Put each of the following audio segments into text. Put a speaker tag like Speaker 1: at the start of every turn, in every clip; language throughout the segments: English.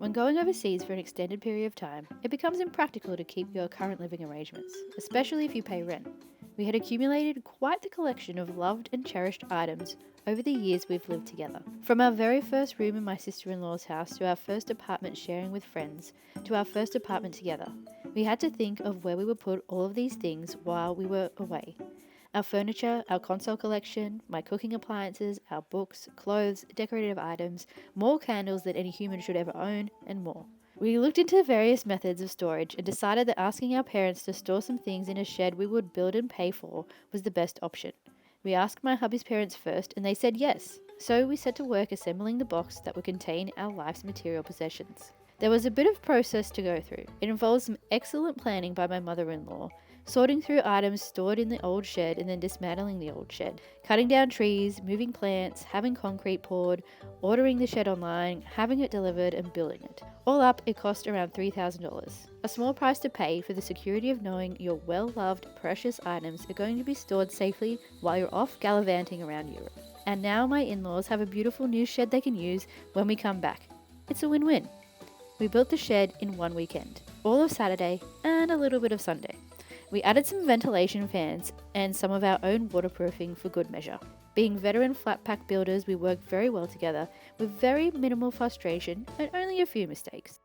Speaker 1: When going overseas for an extended period of time, it becomes impractical to keep your current living arrangements, especially if you pay rent. We had accumulated quite the collection of loved and cherished items over the years we've lived together. From our very first room in my sister-in-law's house to our first apartment sharing with friends to our first apartment together, we had to think of where we would put all of these things while we were away. Our furniture, our console collection, my cooking appliances, our books, clothes, decorative items, more candles than any human should ever own, and more. We looked into various methods of storage and decided that asking our parents to store some things in a shed we would build and pay for was the best option. We asked my hubby's parents first and they said yes, so we set to work assembling the box that would contain our life's material possessions. There was a bit of process to go through. It involved some excellent planning by my mother-in-law, sorting through items stored in the old shed and then dismantling the old shed, cutting down trees, moving plants, having concrete poured, ordering the shed online, having it delivered and building it. All up, it cost around $3,000. A small price to pay for the security of knowing your well-loved, precious items are going to be stored safely while you're off gallivanting around Europe. And now my in-laws have a beautiful new shed they can use when we come back. It's a win-win. We built the shed in one weekend, all of Saturday and a little bit of Sunday. We added some ventilation fans and some of our own waterproofing for good measure. Being veteran flat pack builders, we worked very well together with very minimal frustration and only a few mistakes.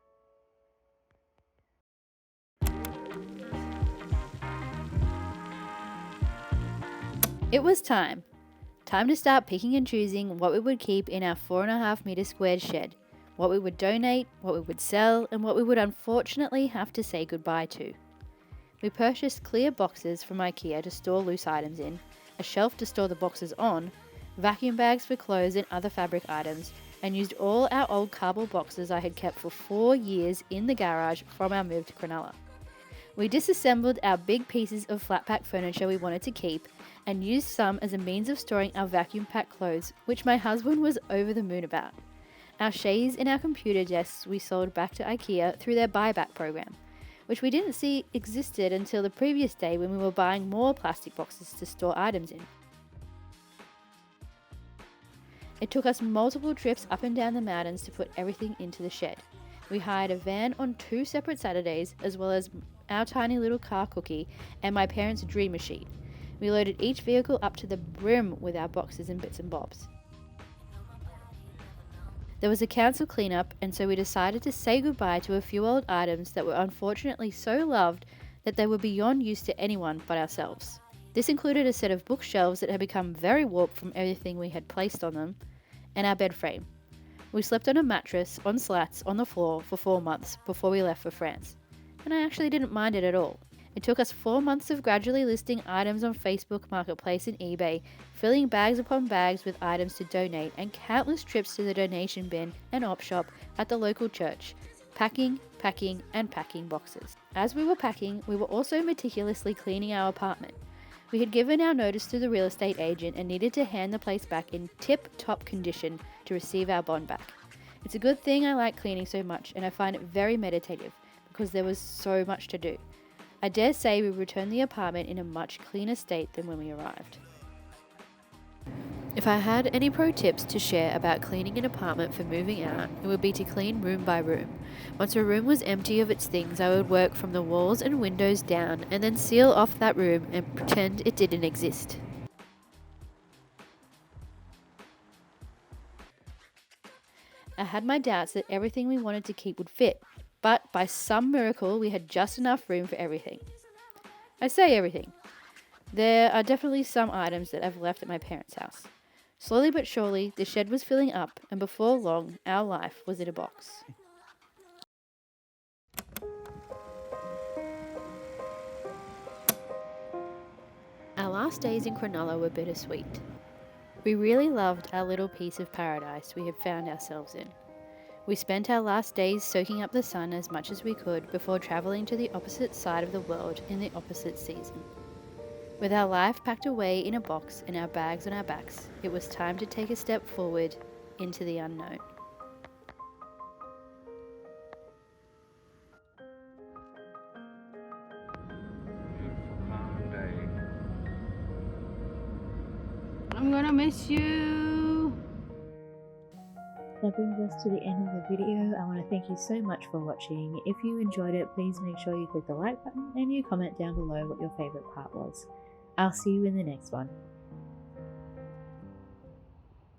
Speaker 1: It was time. Time to start picking and choosing what we would keep in our 4.5 meter squared shed, what we would donate, what we would sell, and what we would unfortunately have to say goodbye to. We purchased clear boxes from IKEA to store loose items in, a shelf to store the boxes on, vacuum bags for clothes and other fabric items, and used all our old cardboard boxes I had kept for 4 years in the garage from our move to Cronulla. We disassembled our big pieces of flat pack furniture we wanted to keep and used some as a means of storing our vacuum packed clothes, which my husband was over the moon about. Our chaise and our computer desks we sold back to IKEA through their buyback program, which we didn't see existed until the previous day when we were buying more plastic boxes to store items in. It took us multiple trips up and down the mountains to put everything into the shed. We hired a van on 2 separate Saturdays, as well as our tiny little car Cookie and my parents' dream machine. We loaded each vehicle up to the brim with our boxes and bits and bobs. There was a council cleanup, and so we decided to say goodbye to a few old items that were unfortunately so loved that they were beyond use to anyone but ourselves. This included a set of bookshelves that had become very warped from everything we had placed on them, and our bed frame. We slept on a mattress, on slats, on the floor for 4 months before we left for France, and I actually didn't mind it at all. It took us 4 months of gradually listing items on Facebook Marketplace and eBay, filling bags upon bags with items to donate, and countless trips to the donation bin and op shop at the local church, packing, and packing boxes. As we were packing, we were also meticulously cleaning our apartment. We had given our notice to the real estate agent and needed to hand the place back in tip-top condition to receive our bond back. It's a good thing I like cleaning so much, and I find it very meditative because there was so much to do. I dare say we returned the apartment in a much cleaner state than when we arrived. If I had any pro tips to share about cleaning an apartment for moving out, it would be to clean room by room. Once a room was empty of its things, I would work from the walls and windows down and then seal off that room and pretend it didn't exist. I had my doubts that everything we wanted to keep would fit, but by some miracle we had just enough room for everything. I say everything. There are definitely some items that I've left at my parents' house. Slowly but surely, the shed was filling up, and before long, our life was in a box. Our last days in Cronulla were bittersweet. We really loved our little piece of paradise we had found ourselves in. We spent our last days soaking up the sun as much as we could before travelling to the opposite side of the world in the opposite season. With our life packed away in a box and our bags on our backs, it was time to take a step forward into the unknown.
Speaker 2: Beautiful calm day.
Speaker 3: I'm gonna miss you.
Speaker 1: That brings us to the end of the video. I want to thank you so much for watching. If you enjoyed it, please make sure you click the like button and you comment down below what your favourite part was. I'll see you in the next one.